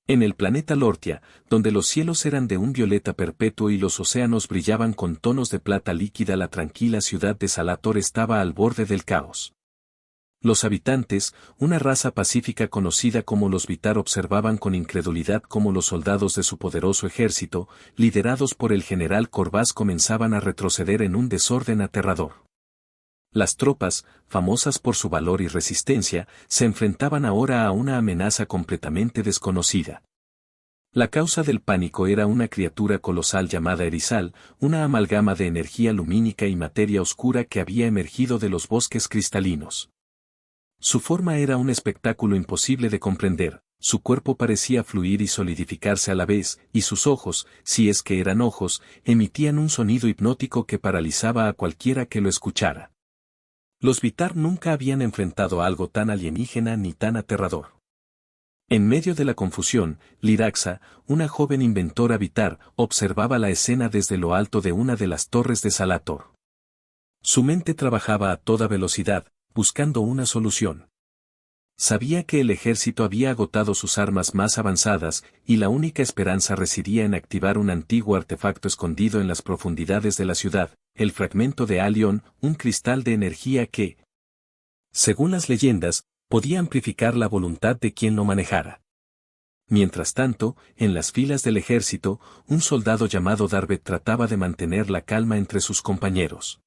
En el planeta Lortia, donde los cielos eran de un violeta perpetuo y los océanos brillaban con tonos de plata líquida, la tranquila ciudad de Salator estaba al borde del caos. Los habitantes, una raza pacífica conocida como los Vitar, observaban con incredulidad cómo los soldados de su poderoso ejército, liderados por el general Corvás, comenzaban a retroceder en un desorden aterrador. Las tropas, famosas por su valor y resistencia, se enfrentaban ahora a una amenaza completamente desconocida. La causa del pánico era una criatura colosal llamada Erizal, una amalgama de energía lumínica y materia oscura que había emergido de los bosques cristalinos. Su forma era un espectáculo imposible de comprender, su cuerpo parecía fluir y solidificarse a la vez, y sus ojos, si es que eran ojos, emitían un sonido hipnótico que paralizaba a cualquiera que lo escuchara. Los Vitar nunca habían enfrentado algo tan alienígena ni tan aterrador. En medio de la confusión, Liraxa, una joven inventora Vitar, observaba la escena desde lo alto de una de las torres de Salator. Su mente trabajaba a toda velocidad, buscando una solución. Sabía que el ejército había agotado sus armas más avanzadas, y la única esperanza residía en activar un antiguo artefacto escondido en las profundidades de la ciudad, el fragmento de Alion, un cristal de energía que, según las leyendas, podía amplificar la voluntad de quien lo manejara. Mientras tanto, en las filas del ejército, un soldado llamado Darbet trataba de mantener la calma entre sus compañeros.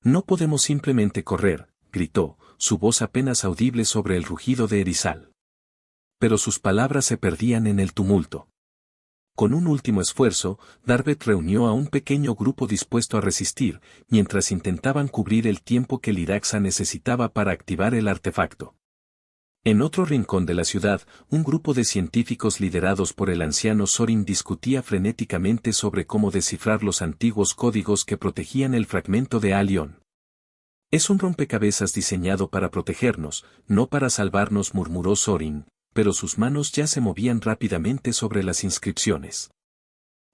«No podemos simplemente correr», gritó, su voz apenas audible sobre el rugido de Erizal. Pero sus palabras se perdían en el tumulto. Con un último esfuerzo, Darbet reunió a un pequeño grupo dispuesto a resistir, mientras intentaban cubrir el tiempo que Liraxa necesitaba para activar el artefacto. En otro rincón de la ciudad, un grupo de científicos liderados por el anciano Sorin discutía frenéticamente sobre cómo descifrar los antiguos códigos que protegían el fragmento de Alion. «Es un rompecabezas diseñado para protegernos, no para salvarnos», murmuró Sorin, pero sus manos ya se movían rápidamente sobre las inscripciones.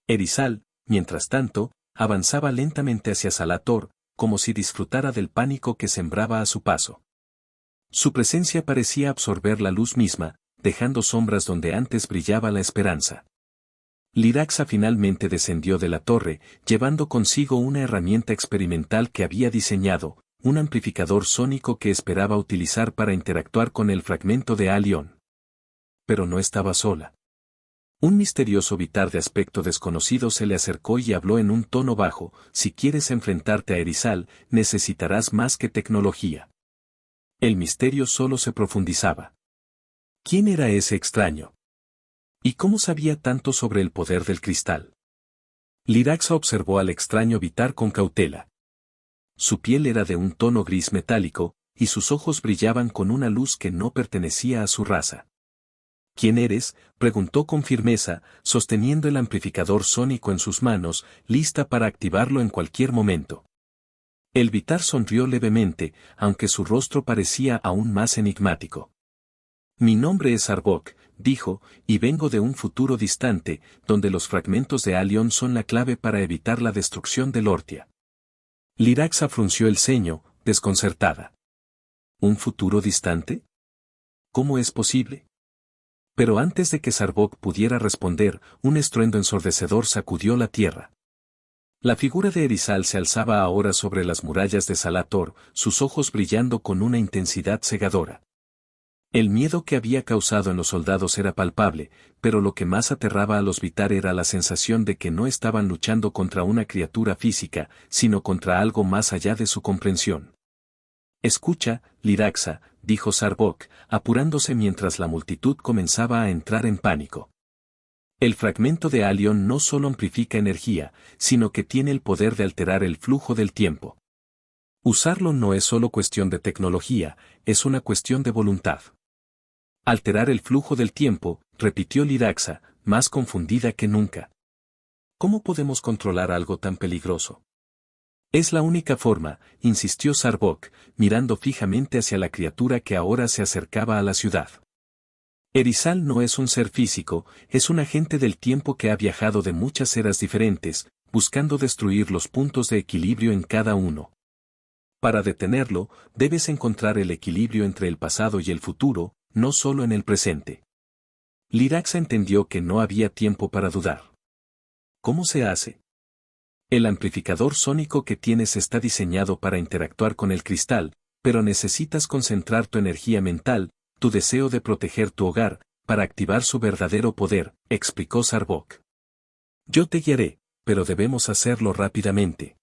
Erizal, mientras tanto, avanzaba lentamente hacia Salator, como si disfrutara del pánico que sembraba a su paso. Su presencia parecía absorber la luz misma, dejando sombras donde antes brillaba la esperanza. Liraxa finalmente descendió de la torre, llevando consigo una herramienta experimental que había diseñado, un amplificador sónico que esperaba utilizar para interactuar con el fragmento de Alion. Pero no estaba sola. Un misterioso Vitar de aspecto desconocido se le acercó y habló en un tono bajo: «Si quieres enfrentarte a Erizal, necesitarás más que tecnología». El misterio solo se profundizaba. ¿Quién era ese extraño? ¿Y cómo sabía tanto sobre el poder del cristal? Liraxa observó al extraño Vitar con cautela. Su piel era de un tono gris metálico, y sus ojos brillaban con una luz que no pertenecía a su raza. «¿Quién eres?», preguntó con firmeza, sosteniendo el amplificador sónico en sus manos, lista para activarlo en cualquier momento. El Vitar sonrió levemente, aunque su rostro parecía aún más enigmático. «Mi nombre es Arbok», dijo, «y vengo de un futuro distante, donde los fragmentos de Alion son la clave para evitar la destrucción de Lortia». Liraxa frunció el ceño, desconcertada. ¿Un futuro distante? ¿Cómo es posible? Pero antes de que Sarbok pudiera responder, un estruendo ensordecedor sacudió la tierra. La figura de Erizal se alzaba ahora sobre las murallas de Salator, sus ojos brillando con una intensidad cegadora. El miedo que había causado en los soldados era palpable, pero lo que más aterraba a los Vitar era la sensación de que no estaban luchando contra una criatura física, sino contra algo más allá de su comprensión. «Escucha, Liraxa», dijo Sarbok, apurándose mientras la multitud comenzaba a entrar en pánico. «El fragmento de Alion no solo amplifica energía, sino que tiene el poder de alterar el flujo del tiempo. Usarlo no es solo cuestión de tecnología, es una cuestión de voluntad». «Alterar el flujo del tiempo», repitió Liraxa, más confundida que nunca. «¿Cómo podemos controlar algo tan peligroso?» «Es la única forma», insistió Sarbok, mirando fijamente hacia la criatura que ahora se acercaba a la ciudad. «Erizal no es un ser físico, es un agente del tiempo que ha viajado de muchas eras diferentes, buscando destruir los puntos de equilibrio en cada uno. Para detenerlo, debes encontrar el equilibrio entre el pasado y el futuro, no solo en el presente». Liraxa entendió que no había tiempo para dudar. ¿Cómo se hace? El amplificador sónico que tienes está diseñado para interactuar con el cristal, pero necesitas concentrar tu energía mental, tu deseo de proteger tu hogar, para activar su verdadero poder, explicó Sarbok. Yo te guiaré, pero debemos hacerlo rápidamente.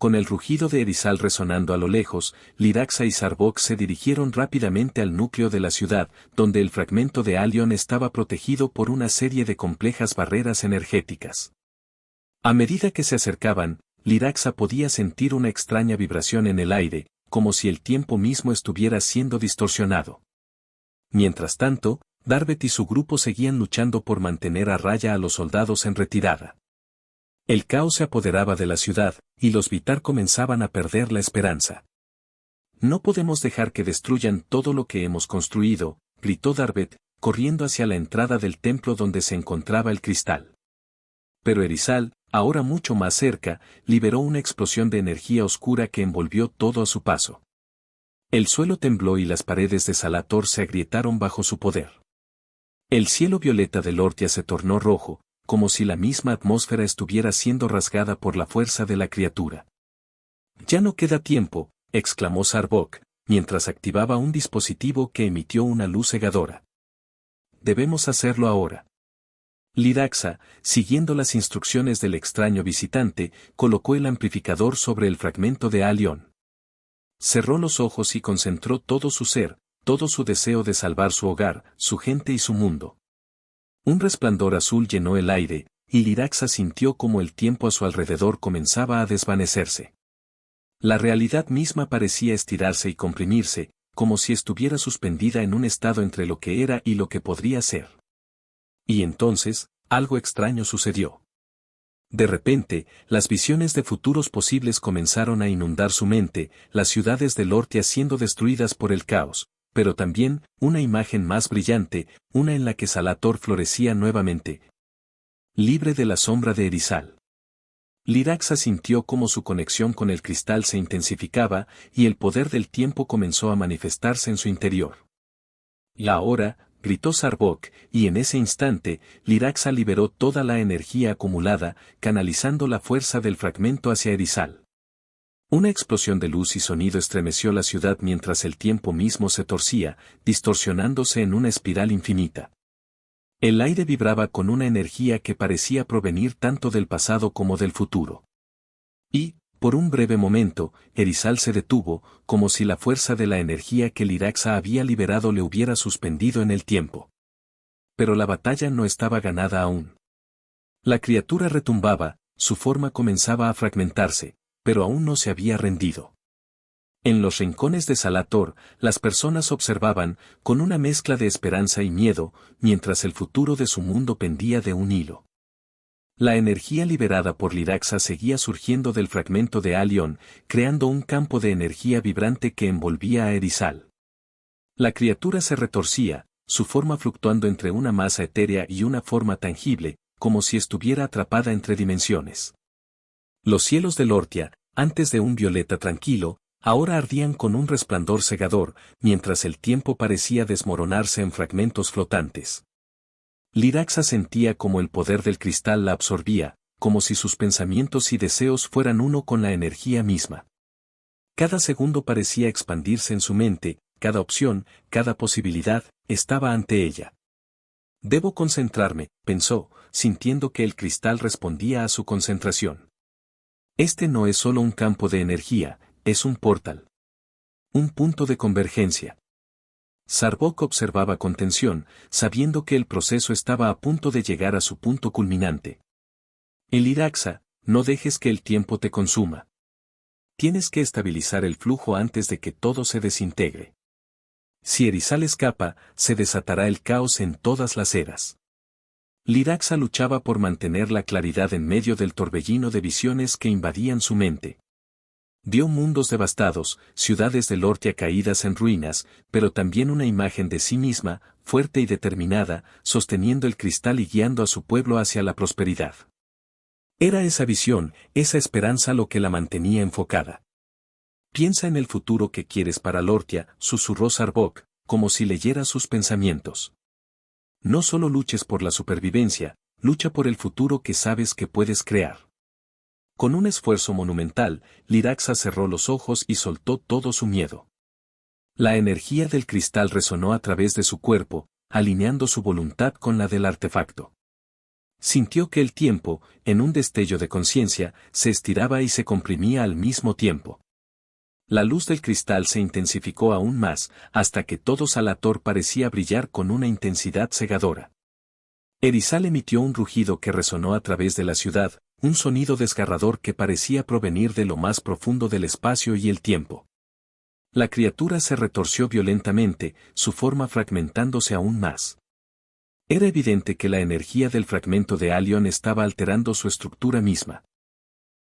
Con el rugido de Erizal resonando a lo lejos, Liraxa y Sarbok se dirigieron rápidamente al núcleo de la ciudad, donde el fragmento de Alion estaba protegido por una serie de complejas barreras energéticas. A medida que se acercaban, Liraxa podía sentir una extraña vibración en el aire, como si el tiempo mismo estuviera siendo distorsionado. Mientras tanto, Darbet y su grupo seguían luchando por mantener a raya a los soldados en retirada. El caos se apoderaba de la ciudad, y los Vitar comenzaban a perder la esperanza. No podemos dejar que destruyan todo lo que hemos construido, gritó Darbet, corriendo hacia la entrada del templo donde se encontraba el cristal. Pero Erizal, ahora mucho más cerca, liberó una explosión de energía oscura que envolvió todo a su paso. El suelo tembló y las paredes de Salator se agrietaron bajo su poder. El cielo violeta de Lortia se tornó rojo, como si la misma atmósfera estuviera siendo rasgada por la fuerza de la criatura. Ya no queda tiempo, exclamó Sarbok, mientras activaba un dispositivo que emitió una luz cegadora. Debemos hacerlo ahora. Liraxa, siguiendo las instrucciones del extraño visitante, colocó el amplificador sobre el fragmento de Alion. Cerró los ojos y concentró todo su ser, todo su deseo de salvar su hogar, su gente y su mundo. Un resplandor azul llenó el aire, y Liraxa sintió como el tiempo a su alrededor comenzaba a desvanecerse. La realidad misma parecía estirarse y comprimirse, como si estuviera suspendida en un estado entre lo que era y lo que podría ser. Y entonces, algo extraño sucedió. De repente, las visiones de futuros posibles comenzaron a inundar su mente, las ciudades de Lortia siendo destruidas por el caos, pero también, una imagen más brillante, una en la que Salator florecía nuevamente. Libre de la sombra de Erizal. Liraxa sintió cómo su conexión con el cristal se intensificaba, y el poder del tiempo comenzó a manifestarse en su interior. Y ahora, gritó Sarbok, y en ese instante, Liraxa liberó toda la energía acumulada, canalizando la fuerza del fragmento hacia Erizal. Una explosión de luz y sonido estremeció la ciudad mientras el tiempo mismo se torcía, distorsionándose en una espiral infinita. El aire vibraba con una energía que parecía provenir tanto del pasado como del futuro. Y, por un breve momento, Erizal se detuvo, como si la fuerza de la energía que Liraxa había liberado le hubiera suspendido en el tiempo. Pero la batalla no estaba ganada aún. La criatura retumbaba, su forma comenzaba a fragmentarse, pero aún no se había rendido. En los rincones de Salator, las personas observaban, con una mezcla de esperanza y miedo, mientras el futuro de su mundo pendía de un hilo. La energía liberada por Liraxa seguía surgiendo del fragmento de Alion, creando un campo de energía vibrante que envolvía a Erizal. La criatura se retorcía, su forma fluctuando entre una masa etérea y una forma tangible, como si estuviera atrapada entre dimensiones. Los cielos de Lortia, antes de un violeta tranquilo, ahora ardían con un resplandor cegador, mientras el tiempo parecía desmoronarse en fragmentos flotantes. Liraxa sentía como el poder del cristal la absorbía, como si sus pensamientos y deseos fueran uno con la energía misma. Cada segundo parecía expandirse en su mente, cada opción, cada posibilidad, estaba ante ella. Debo concentrarme, pensó, sintiendo que el cristal respondía a su concentración. Este no es solo un campo de energía, es un portal. Un punto de convergencia. Sarbok observaba con tensión, sabiendo que el proceso estaba a punto de llegar a su punto culminante. Liraxa, no dejes que el tiempo te consuma. Tienes que estabilizar el flujo antes de que todo se desintegre. Si Erizal escapa, se desatará el caos en todas las eras. Liraxa luchaba por mantener la claridad en medio del torbellino de visiones que invadían su mente. Vio mundos devastados, ciudades de Lortia caídas en ruinas, pero también una imagen de sí misma, fuerte y determinada, sosteniendo el cristal y guiando a su pueblo hacia la prosperidad. Era esa visión, esa esperanza lo que la mantenía enfocada. Piensa en el futuro que quieres para Lortia, susurró Sarbok, como si leyera sus pensamientos. No solo luches por la supervivencia, lucha por el futuro que sabes que puedes crear. Con un esfuerzo monumental, Liraxa cerró los ojos y soltó todo su miedo. La energía del cristal resonó a través de su cuerpo, alineando su voluntad con la del artefacto. Sintió que el tiempo, en un destello de conciencia, se estiraba y se comprimía al mismo tiempo. La luz del cristal se intensificó aún más, hasta que todo Zalator parecía brillar con una intensidad cegadora. Erizal emitió un rugido que resonó a través de la ciudad, un sonido desgarrador que parecía provenir de lo más profundo del espacio y el tiempo. La criatura se retorció violentamente, su forma fragmentándose aún más. Era evidente que la energía del fragmento de Alion estaba alterando su estructura misma.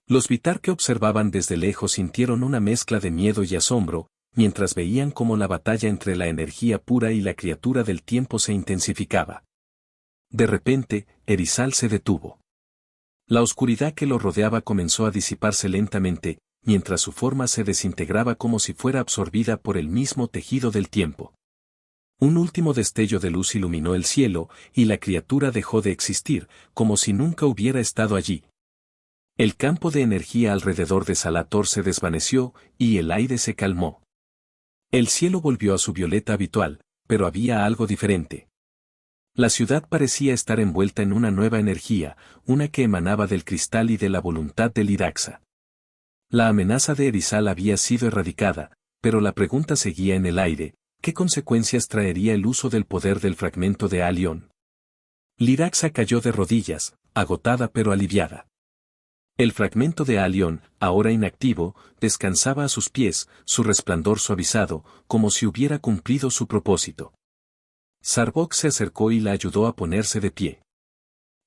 Los Vitar que observaban desde lejos sintieron una mezcla de miedo y asombro, mientras veían cómo la batalla entre la energía pura y la criatura del tiempo se intensificaba. De repente, Erizal se detuvo. La oscuridad que lo rodeaba comenzó a disiparse lentamente, mientras su forma se desintegraba como si fuera absorbida por el mismo tejido del tiempo. Un último destello de luz iluminó el cielo, y la criatura dejó de existir, como si nunca hubiera estado allí. El campo de energía alrededor de Zalator se desvaneció, y el aire se calmó. El cielo volvió a su violeta habitual, pero había algo diferente. La ciudad parecía estar envuelta en una nueva energía, una que emanaba del cristal y de la voluntad de Liraxa. La amenaza de Erizal había sido erradicada, pero la pregunta seguía en el aire: ¿qué consecuencias traería el uso del poder del fragmento de Alion? Liraxa cayó de rodillas, agotada pero aliviada. El fragmento de Alion, ahora inactivo, descansaba a sus pies, su resplandor suavizado, como si hubiera cumplido su propósito. Sarbok se acercó y la ayudó a ponerse de pie.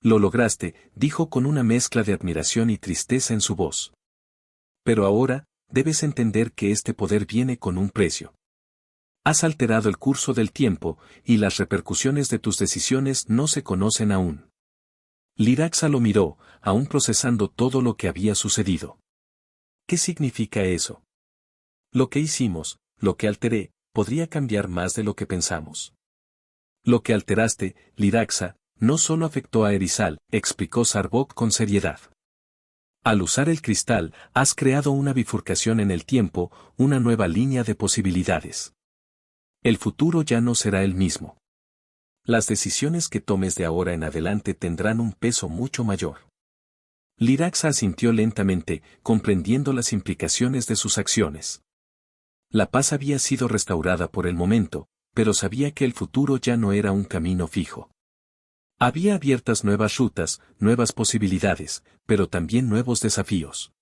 «Lo lograste», dijo con una mezcla de admiración y tristeza en su voz. «Pero ahora, debes entender que este poder viene con un precio. Has alterado el curso del tiempo, y las repercusiones de tus decisiones no se conocen aún». Liraxa lo miró, aún procesando todo lo que había sucedido. «¿Qué significa eso? Lo que hicimos, lo que alteré, podría cambiar más de lo que pensamos». «Lo que alteraste, Liraxa, no solo afectó a Erizal», explicó Sarbok con seriedad. «Al usar el cristal, has creado una bifurcación en el tiempo, una nueva línea de posibilidades. El futuro ya no será el mismo. Las decisiones que tomes de ahora en adelante tendrán un peso mucho mayor». Liraxa asintió lentamente, comprendiendo las implicaciones de sus acciones. La paz había sido restaurada por el momento, pero sabía que el futuro ya no era un camino fijo. Había abiertas nuevas rutas, nuevas posibilidades, pero también nuevos desafíos.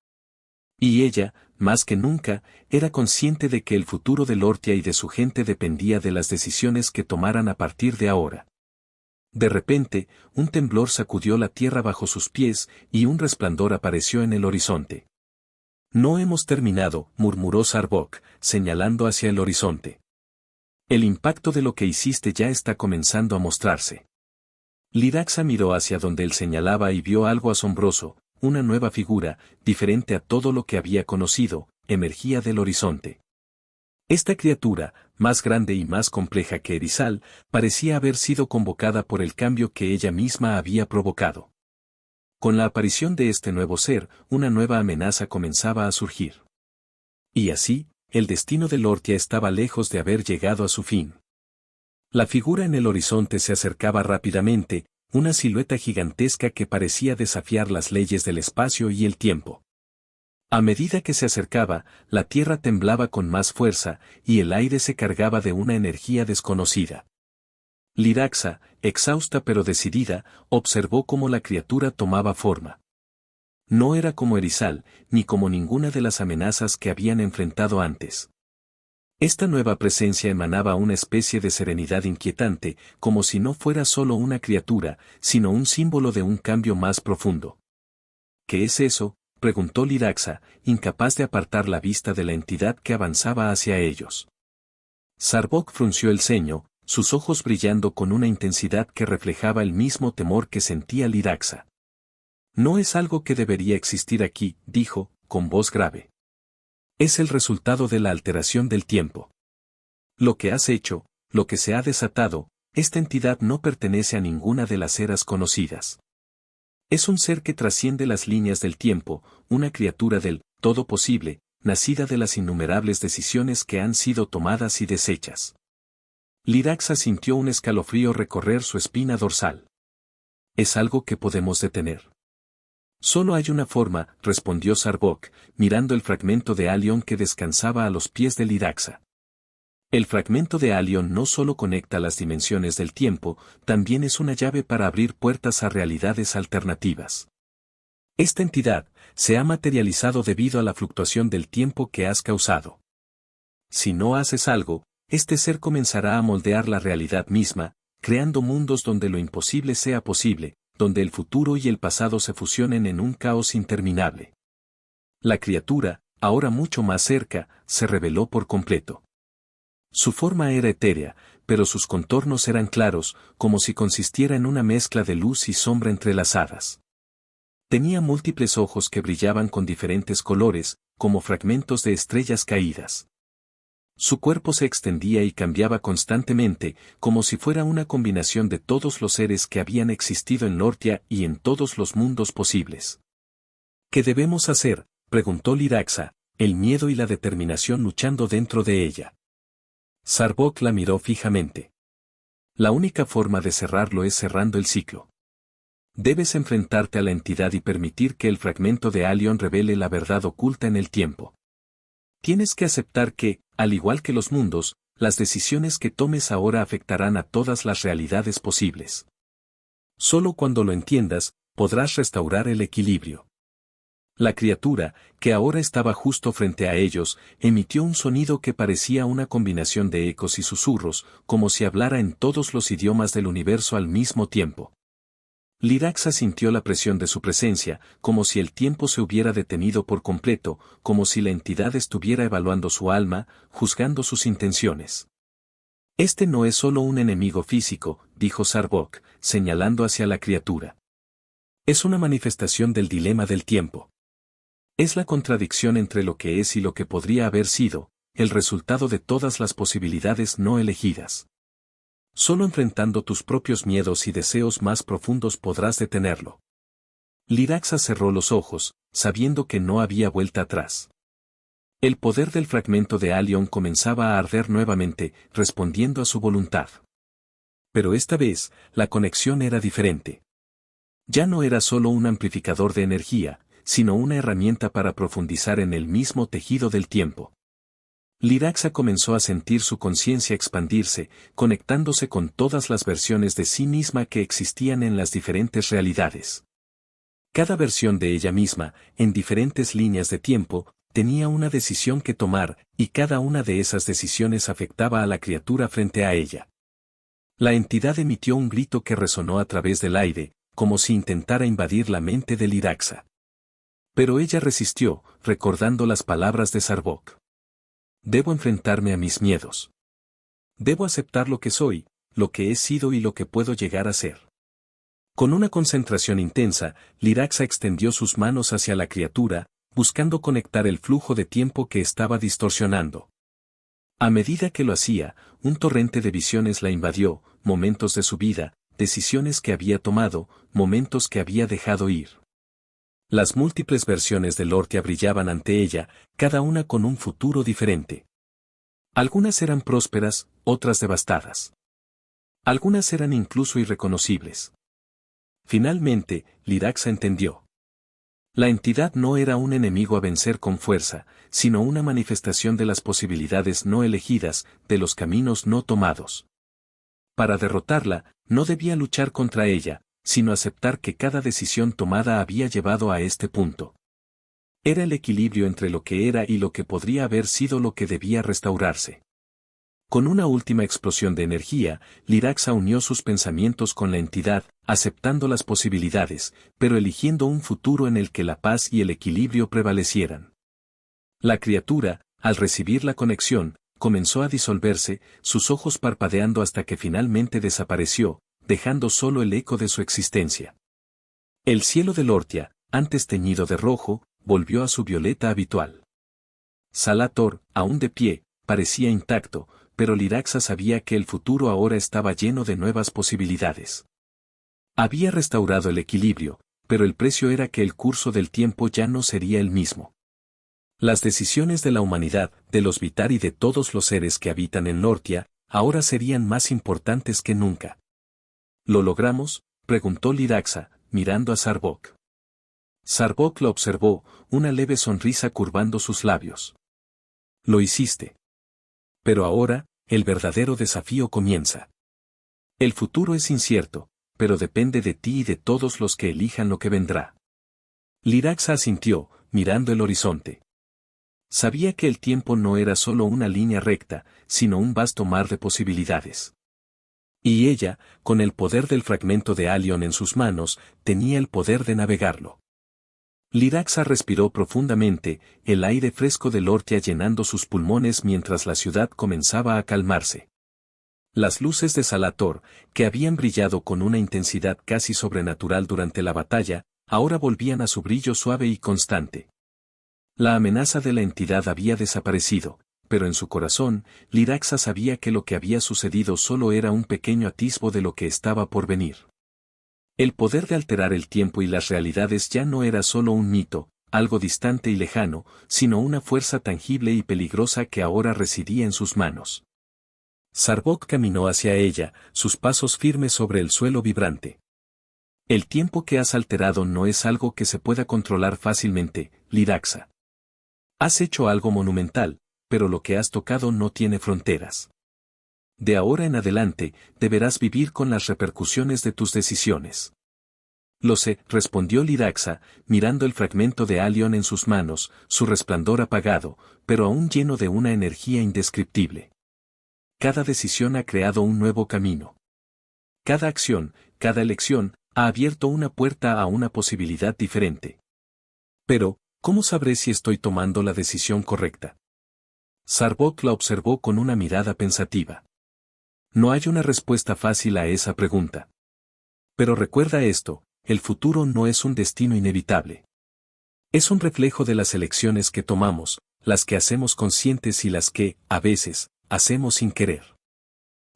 Y ella, más que nunca, era consciente de que el futuro de Lortia y de su gente dependía de las decisiones que tomaran a partir de ahora. De repente, un temblor sacudió la tierra bajo sus pies, y un resplandor apareció en el horizonte. «No hemos terminado», murmuró Sarbok, señalando hacia el horizonte. «El impacto de lo que hiciste ya está comenzando a mostrarse». Liraxa miró hacia donde él señalaba y vio algo asombroso, una nueva figura, diferente a todo lo que había conocido, emergía del horizonte. Esta criatura, más grande y más compleja que Erizal, parecía haber sido convocada por el cambio que ella misma había provocado. Con la aparición de este nuevo ser, una nueva amenaza comenzaba a surgir. Y así, el destino de Lortia estaba lejos de haber llegado a su fin. La figura en el horizonte se acercaba rápidamente, una silueta gigantesca que parecía desafiar las leyes del espacio y el tiempo. A medida que se acercaba, la tierra temblaba con más fuerza, y el aire se cargaba de una energía desconocida. Liraxa, exhausta pero decidida, observó cómo la criatura tomaba forma. No era como Erizal, ni como ninguna de las amenazas que habían enfrentado antes. Esta nueva presencia emanaba una especie de serenidad inquietante, como si no fuera solo una criatura, sino un símbolo de un cambio más profundo. «¿Qué es eso?», preguntó Liraxa, incapaz de apartar la vista de la entidad que avanzaba hacia ellos. Sarbok frunció el ceño, sus ojos brillando con una intensidad que reflejaba el mismo temor que sentía Liraxa. «No es algo que debería existir aquí», dijo, con voz grave. «Es el resultado de la alteración del tiempo. Lo que has hecho, lo que se ha desatado, Esta entidad no pertenece a ninguna de las eras conocidas. Es un ser que trasciende las líneas del tiempo, una criatura del todo posible, nacida de las innumerables decisiones que han sido tomadas y deshechas. Liraxa sintió un escalofrío recorrer su espina dorsal. Es algo que podemos detener. Solo hay una forma, respondió Sarbok, mirando el fragmento de Alion que descansaba a los pies de Liraxa. El fragmento de Alion no solo conecta las dimensiones del tiempo, también es una llave para abrir puertas a realidades alternativas. Esta entidad se ha materializado debido a la fluctuación del tiempo que has causado. Si no haces algo, este ser comenzará a moldear la realidad misma, creando mundos donde lo imposible sea posible, donde el futuro y el pasado se fusionen en un caos interminable. La criatura, ahora mucho más cerca, se reveló por completo. Su forma era etérea, pero sus contornos eran claros, como si consistiera en una mezcla de luz y sombra entrelazadas. Tenía múltiples ojos que brillaban con diferentes colores, como fragmentos de estrellas caídas. Su cuerpo se extendía y cambiaba constantemente, como si fuera una combinación de todos los seres que habían existido en Lortia y en todos los mundos posibles. ¿Qué debemos hacer?, preguntó Liraxa, el miedo y la determinación luchando dentro de ella. Sarbok la miró fijamente. La única forma de cerrarlo es cerrando el ciclo. Debes enfrentarte a la entidad y permitir que el fragmento de Alion revele la verdad oculta en el tiempo. Tienes que aceptar que, al igual que los mundos, las decisiones que tomes ahora afectarán a todas las realidades posibles. Solo cuando lo entiendas, podrás restaurar el equilibrio. La criatura, que ahora estaba justo frente a ellos, emitió un sonido que parecía una combinación de ecos y susurros, como si hablara en todos los idiomas del universo al mismo tiempo. Liraxa sintió la presión de su presencia, como si el tiempo se hubiera detenido por completo, como si la entidad estuviera evaluando su alma, juzgando sus intenciones. Este no es solo un enemigo físico, dijo Sarbok, señalando hacia la criatura. Es una manifestación del dilema del tiempo. Es la contradicción entre lo que es y lo que podría haber sido, el resultado de todas las posibilidades no elegidas. Solo enfrentando tus propios miedos y deseos más profundos podrás detenerlo. Liraxa cerró los ojos, sabiendo que no había vuelta atrás. El poder del fragmento de Alion comenzaba a arder nuevamente, respondiendo a su voluntad. Pero esta vez, la conexión era diferente. Ya no era solo un amplificador de energía, sino una herramienta para profundizar en el mismo tejido del tiempo. Liraxa comenzó a sentir su conciencia expandirse, conectándose con todas las versiones de sí misma que existían en las diferentes realidades. Cada versión de ella misma, en diferentes líneas de tiempo, tenía una decisión que tomar, y cada una de esas decisiones afectaba a la criatura frente a ella. La entidad emitió un grito que resonó a través del aire, como si intentara invadir la mente de Liraxa. Pero ella resistió, recordando las palabras de Sarbok. Debo enfrentarme a mis miedos. Debo aceptar lo que soy, lo que he sido y lo que puedo llegar a ser. Con una concentración intensa, Liraxa extendió sus manos hacia la criatura, buscando conectar el flujo de tiempo que estaba distorsionando. A medida que lo hacía, un torrente de visiones la invadió, momentos de su vida, decisiones que había tomado, momentos que había dejado ir. Las múltiples versiones de Lortia brillaban ante ella, cada una con un futuro diferente. Algunas eran prósperas, otras devastadas. Algunas eran incluso irreconocibles. Finalmente, Liraxa entendió. La entidad no era un enemigo a vencer con fuerza, sino una manifestación de las posibilidades no elegidas, de los caminos no tomados. Para derrotarla, no debía luchar contra ella, sino aceptar que cada decisión tomada había llevado a este punto. Era el equilibrio entre lo que era y lo que podría haber sido lo que debía restaurarse. Con una última explosión de energía, Liraxa unió sus pensamientos con la entidad, aceptando las posibilidades, pero eligiendo un futuro en el que la paz y el equilibrio prevalecieran. La criatura, al recibir la conexión, comenzó a disolverse, sus ojos parpadeando hasta que finalmente desapareció, dejando solo el eco de su existencia. El cielo de Lortia, antes teñido de rojo, volvió a su violeta habitual. Salator, aún de pie, parecía intacto, pero Liraxa sabía que el futuro ahora estaba lleno de nuevas posibilidades. Había restaurado el equilibrio, pero el precio era que el curso del tiempo ya no sería el mismo. Las decisiones de la humanidad, de los Vitar y de todos los seres que habitan en Lortia, ahora serían más importantes que nunca. ¿Lo logramos?, preguntó Liraxa, mirando a Sarbok. Sarbok lo observó, una leve sonrisa curvando sus labios. Lo hiciste. Pero ahora, el verdadero desafío comienza. El futuro es incierto, pero depende de ti y de todos los que elijan lo que vendrá. Liraxa asintió, mirando el horizonte. Sabía que el tiempo no era solo una línea recta, sino un vasto mar de posibilidades. Y ella, con el poder del fragmento de Alion en sus manos, tenía el poder de navegarlo. Liraxa respiró profundamente, el aire fresco de Lortia llenando sus pulmones mientras la ciudad comenzaba a calmarse. Las luces de Salator, que habían brillado con una intensidad casi sobrenatural durante la batalla, ahora volvían a su brillo suave y constante. La amenaza de la entidad había desaparecido, pero en su corazón, Liraxa sabía que lo que había sucedido solo era un pequeño atisbo de lo que estaba por venir. El poder de alterar el tiempo y las realidades ya no era solo un mito, algo distante y lejano, sino una fuerza tangible y peligrosa que ahora residía en sus manos. Sarbok caminó hacia ella, sus pasos firmes sobre el suelo vibrante. El tiempo que has alterado no es algo que se pueda controlar fácilmente, Liraxa. Has hecho algo monumental, pero lo que has tocado no tiene fronteras. De ahora en adelante, deberás vivir con las repercusiones de tus decisiones. Lo sé, respondió Liraxa, mirando el fragmento de Alion en sus manos, su resplandor apagado, pero aún lleno de una energía indescriptible. Cada decisión ha creado un nuevo camino. Cada acción, cada elección, ha abierto una puerta a una posibilidad diferente. Pero, ¿cómo sabré si estoy tomando la decisión correcta? Sarbok la observó con una mirada pensativa. No hay una respuesta fácil a esa pregunta. Pero recuerda esto, el futuro no es un destino inevitable. Es un reflejo de las elecciones que tomamos, las que hacemos conscientes y las que, a veces, hacemos sin querer.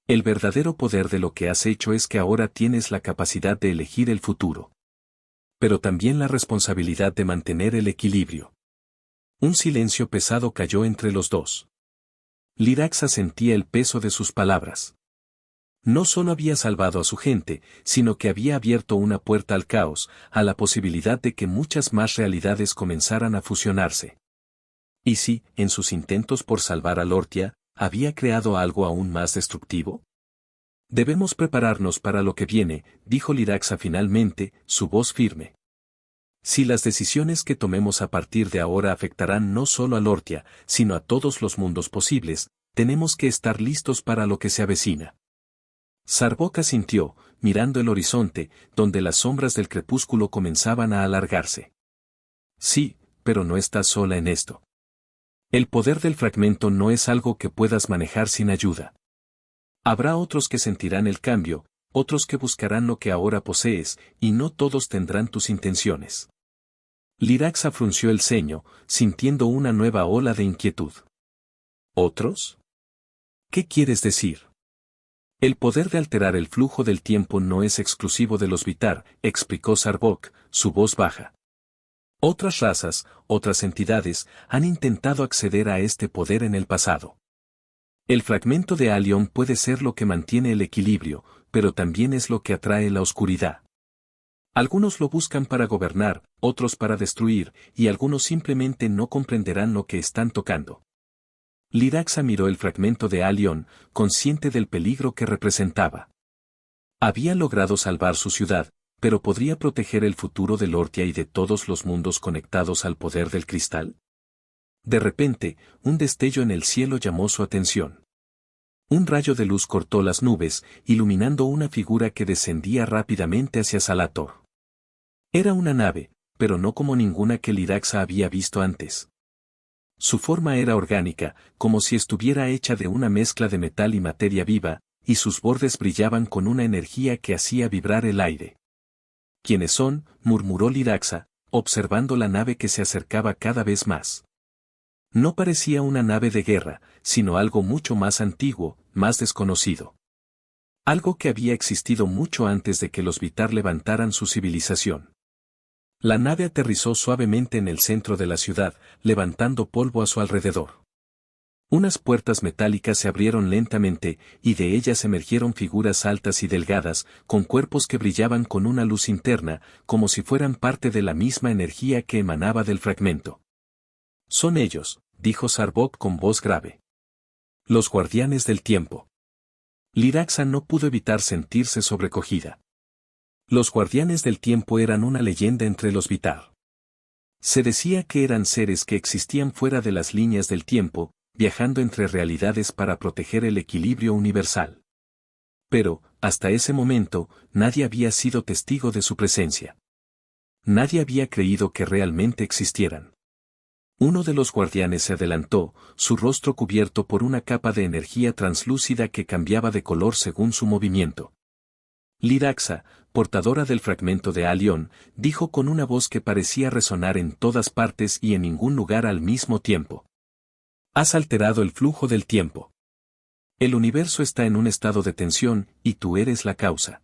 El verdadero poder de lo que has hecho es que ahora tienes la capacidad de elegir el futuro. Pero también la responsabilidad de mantener el equilibrio. Un silencio pesado cayó entre los dos. Liraxa sentía el peso de sus palabras. No solo había salvado a su gente, sino que había abierto una puerta al caos, a la posibilidad de que muchas más realidades comenzaran a fusionarse. ¿Y si, en sus intentos por salvar a Lortia, había creado algo aún más destructivo? Debemos prepararnos para lo que viene, dijo Liraxa finalmente, su voz firme. Si las decisiones que tomemos a partir de ahora afectarán no solo a Lortia, sino a todos los mundos posibles, tenemos que estar listos para lo que se avecina. Sarbok asintió, mirando el horizonte, donde las sombras del crepúsculo comenzaban a alargarse. Sí, pero no estás sola en esto. El poder del fragmento no es algo que puedas manejar sin ayuda. Habrá otros que sentirán el cambio, otros que buscarán lo que ahora posees, y no todos tendrán tus intenciones. Liraxa frunció el ceño, sintiendo una nueva ola de inquietud. ¿Otros? ¿Qué quieres decir? El poder de alterar el flujo del tiempo no es exclusivo de los Vitar, explicó Sarbok, su voz baja. Otras razas, otras entidades, han intentado acceder a este poder en el pasado. El fragmento de Alion puede ser lo que mantiene el equilibrio, pero también es lo que atrae la oscuridad. Algunos lo buscan para gobernar, otros para destruir, y algunos simplemente no comprenderán lo que están tocando. Liraxa miró el fragmento de Alion, consciente del peligro que representaba. Había logrado salvar su ciudad, pero ¿podría proteger el futuro de Lortia y de todos los mundos conectados al poder del cristal? De repente, un destello en el cielo llamó su atención. Un rayo de luz cortó las nubes, iluminando una figura que descendía rápidamente hacia Salator. Era una nave, pero no como ninguna que Liraxa había visto antes. Su forma era orgánica, como si estuviera hecha de una mezcla de metal y materia viva, y sus bordes brillaban con una energía que hacía vibrar el aire. ¿Quiénes son?, murmuró Liraxa, observando la nave que se acercaba cada vez más. No parecía una nave de guerra, sino algo mucho más antiguo, más desconocido. Algo que había existido mucho antes de que los Vitar levantaran su civilización. La nave aterrizó suavemente en el centro de la ciudad, levantando polvo a su alrededor. Unas puertas metálicas se abrieron lentamente, y de ellas emergieron figuras altas y delgadas, con cuerpos que brillaban con una luz interna, como si fueran parte de la misma energía que emanaba del fragmento. «Son ellos», dijo Sarbok con voz grave. «Los guardianes del tiempo». Liraxa no pudo evitar sentirse sobrecogida. Los guardianes del tiempo eran una leyenda entre los Vitar. Se decía que eran seres que existían fuera de las líneas del tiempo, viajando entre realidades para proteger el equilibrio universal. Pero, hasta ese momento, nadie había sido testigo de su presencia. Nadie había creído que realmente existieran. Uno de los guardianes se adelantó, su rostro cubierto por una capa de energía translúcida que cambiaba de color según su movimiento. Liraxa, portadora del fragmento de Alión, dijo con una voz que parecía resonar en todas partes y en ningún lugar al mismo tiempo. «Has alterado el flujo del tiempo. El universo está en un estado de tensión, y tú eres la causa.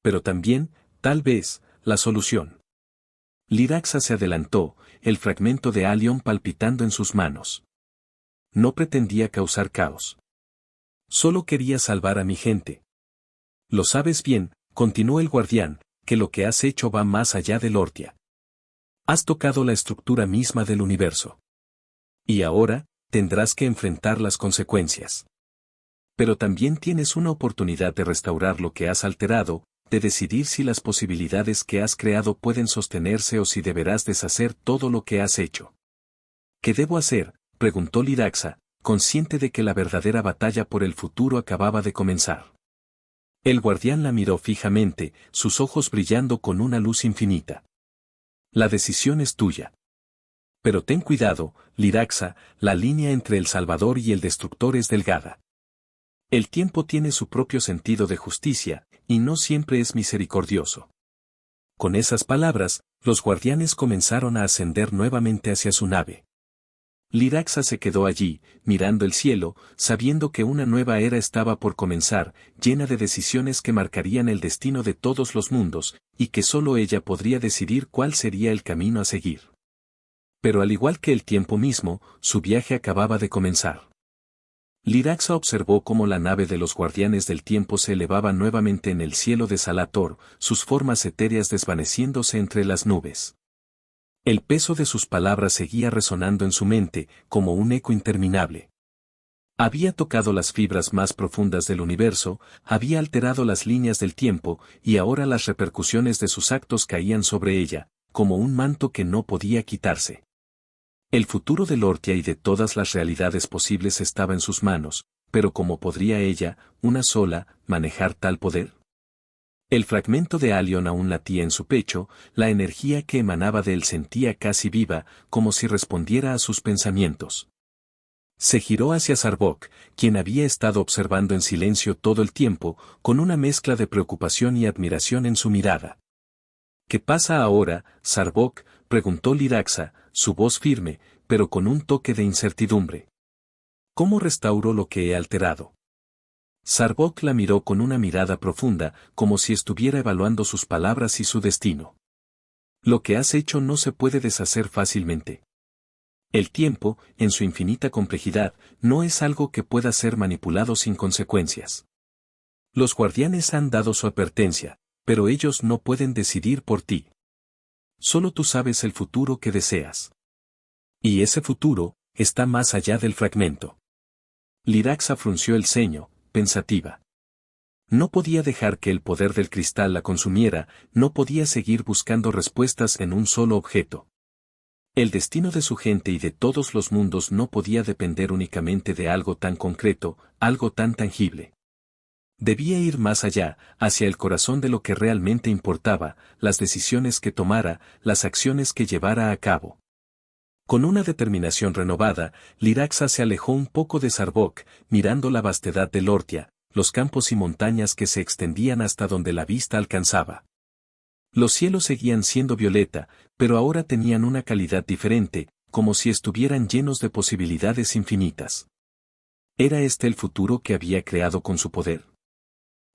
Pero también, tal vez, la solución». Liraxa se adelantó, el fragmento de Alión palpitando en sus manos. «No pretendía causar caos. Solo quería salvar a mi gente». «Lo sabes bien», continuó el guardián, «que lo que has hecho va más allá del Ortia. Has tocado la estructura misma del universo. Y ahora, tendrás que enfrentar las consecuencias. Pero también tienes una oportunidad de restaurar lo que has alterado, de decidir si las posibilidades que has creado pueden sostenerse o si deberás deshacer todo lo que has hecho». «¿Qué debo hacer?», preguntó Liraxa, consciente de que la verdadera batalla por el futuro acababa de comenzar. El guardián la miró fijamente, sus ojos brillando con una luz infinita. «La decisión es tuya. Pero ten cuidado, Liraxa, la línea entre el Salvador y el Destructor es delgada. El tiempo tiene su propio sentido de justicia, y no siempre es misericordioso». Con esas palabras, los guardianes comenzaron a ascender nuevamente hacia su nave. Liraxa se quedó allí, mirando el cielo, sabiendo que una nueva era estaba por comenzar, llena de decisiones que marcarían el destino de todos los mundos, y que solo ella podría decidir cuál sería el camino a seguir. Pero al igual que el tiempo mismo, su viaje acababa de comenzar. Liraxa observó cómo la nave de los guardianes del tiempo se elevaba nuevamente en el cielo de Salator, sus formas etéreas desvaneciéndose entre las nubes. El peso de sus palabras seguía resonando en su mente, como un eco interminable. Había tocado las fibras más profundas del universo, había alterado las líneas del tiempo, y ahora las repercusiones de sus actos caían sobre ella, como un manto que no podía quitarse. El futuro del Ortia y de todas las realidades posibles estaba en sus manos, pero ¿cómo podría ella, una sola, manejar tal poder? El fragmento de Alión aún latía en su pecho, la energía que emanaba de él sentía casi viva, como si respondiera a sus pensamientos. Se giró hacia Sarbok, quien había estado observando en silencio todo el tiempo, con una mezcla de preocupación y admiración en su mirada. «¿Qué pasa ahora, Sarbok?», preguntó Liraxa, su voz firme, pero con un toque de incertidumbre. «¿Cómo restauro lo que he alterado?». Sarbok la miró con una mirada profunda, como si estuviera evaluando sus palabras y su destino. «Lo que has hecho no se puede deshacer fácilmente. El tiempo, en su infinita complejidad, no es algo que pueda ser manipulado sin consecuencias. Los guardianes han dado su advertencia, pero ellos no pueden decidir por ti. Solo tú sabes el futuro que deseas. Y ese futuro, está más allá del fragmento». Liraxa frunció el ceño, pensativa. No podía dejar que el poder del cristal la consumiera, no podía seguir buscando respuestas en un solo objeto. El destino de su gente y de todos los mundos no podía depender únicamente de algo tan concreto, algo tan tangible. Debía ir más allá, hacia el corazón de lo que realmente importaba, las decisiones que tomara, las acciones que llevara a cabo. Con una determinación renovada, Liraxa se alejó un poco de Sarbok, mirando la vastedad del Ortia, los campos y montañas que se extendían hasta donde la vista alcanzaba. Los cielos seguían siendo violeta, pero ahora tenían una calidad diferente, como si estuvieran llenos de posibilidades infinitas. ¿Era este el futuro que había creado con su poder?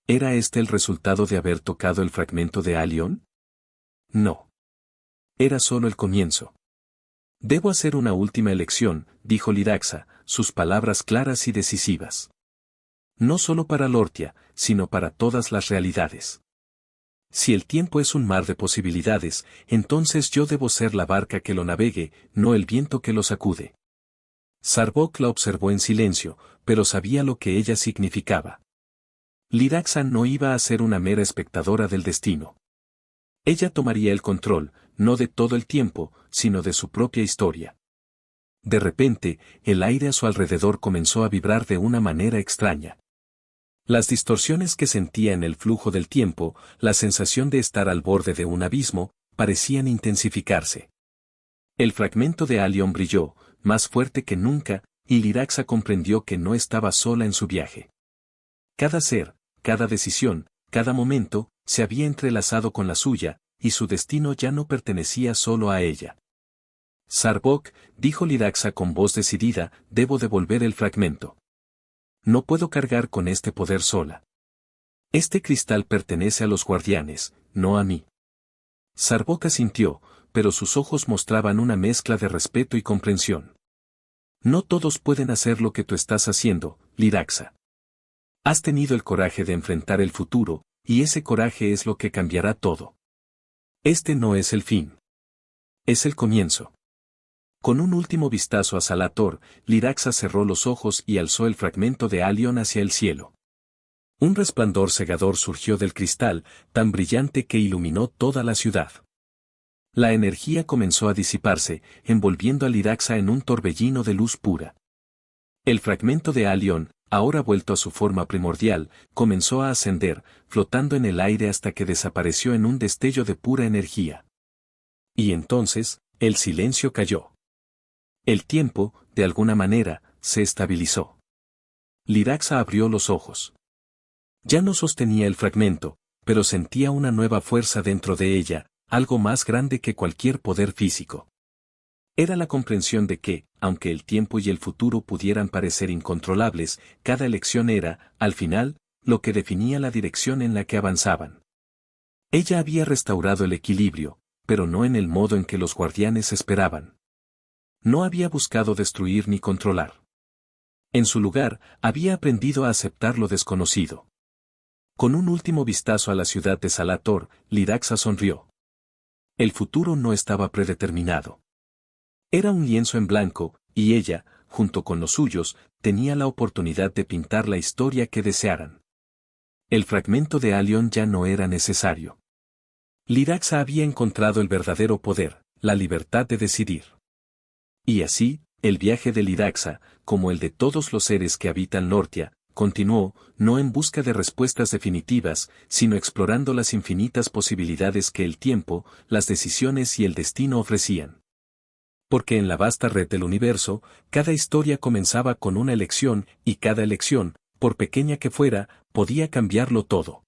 ¿Era este el resultado de haber tocado el fragmento de Alion? No. Era solo el comienzo. Debo hacer una última elección, dijo Lidaxa, sus palabras claras y decisivas. No solo para Lortia, sino para todas las realidades. Si el tiempo es un mar de posibilidades, entonces yo debo ser la barca que lo navegue, no el viento que lo sacude. Sarbok la observó en silencio, pero sabía lo que ella significaba. Lidaxa no iba a ser una mera espectadora del destino. Ella tomaría el control, no de todo el tiempo, sino de su propia historia. De repente, el aire a su alrededor comenzó a vibrar de una manera extraña. Las distorsiones que sentía en el flujo del tiempo, la sensación de estar al borde de un abismo, parecían intensificarse. El fragmento de Alion brilló, más fuerte que nunca, y Lidaxa comprendió que no estaba sola en su viaje. Cada ser, cada decisión, cada momento, se había entrelazado con la suya, y su destino ya no pertenecía solo a ella. Sarbok, dijo Lidaxa con voz decidida, debo devolver el fragmento. No puedo cargar con este poder sola. Este cristal pertenece a los guardianes, no a mí. Sarbok asintió, pero sus ojos mostraban una mezcla de respeto y comprensión. No todos pueden hacer lo que tú estás haciendo, Lidaxa. Has tenido el coraje de enfrentar el futuro, y ese coraje es lo que cambiará todo. Este no es el fin. Es el comienzo. Con un último vistazo a Salator, Lidaxa cerró los ojos y alzó el fragmento de Alion hacia el cielo. Un resplandor cegador surgió del cristal, tan brillante que iluminó toda la ciudad. La energía comenzó a disiparse, envolviendo a Lidaxa en un torbellino de luz pura. El fragmento de Alion, ahora vuelto a su forma primordial, comenzó a ascender, flotando en el aire hasta que desapareció en un destello de pura energía. Y entonces, el silencio cayó. El tiempo, de alguna manera, se estabilizó. Lidaxa abrió los ojos. Ya no sostenía el fragmento, pero sentía una nueva fuerza dentro de ella, algo más grande que cualquier poder físico. Era la comprensión de que, aunque el tiempo y el futuro pudieran parecer incontrolables, cada elección era, al final, lo que definía la dirección en la que avanzaban. Ella había restaurado el equilibrio, pero no en el modo en que los guardianes esperaban. No había buscado destruir ni controlar. En su lugar, había aprendido a aceptar lo desconocido. Con un último vistazo a la ciudad de Salator, Lidaxa sonrió. El futuro no estaba predeterminado. Era un lienzo en blanco, y ella, junto con los suyos, tenía la oportunidad de pintar la historia que desearan. El fragmento de Alion ya no era necesario. Lidaxa había encontrado el verdadero poder, la libertad de decidir. Y así, el viaje de Lidaxa, como el de todos los seres que habitan Lortia, continuó, no en busca de respuestas definitivas, sino explorando las infinitas posibilidades que el tiempo, las decisiones y el destino ofrecían. Porque en la vasta red del universo, cada historia comenzaba con una elección, y cada elección, por pequeña que fuera, podía cambiarlo todo.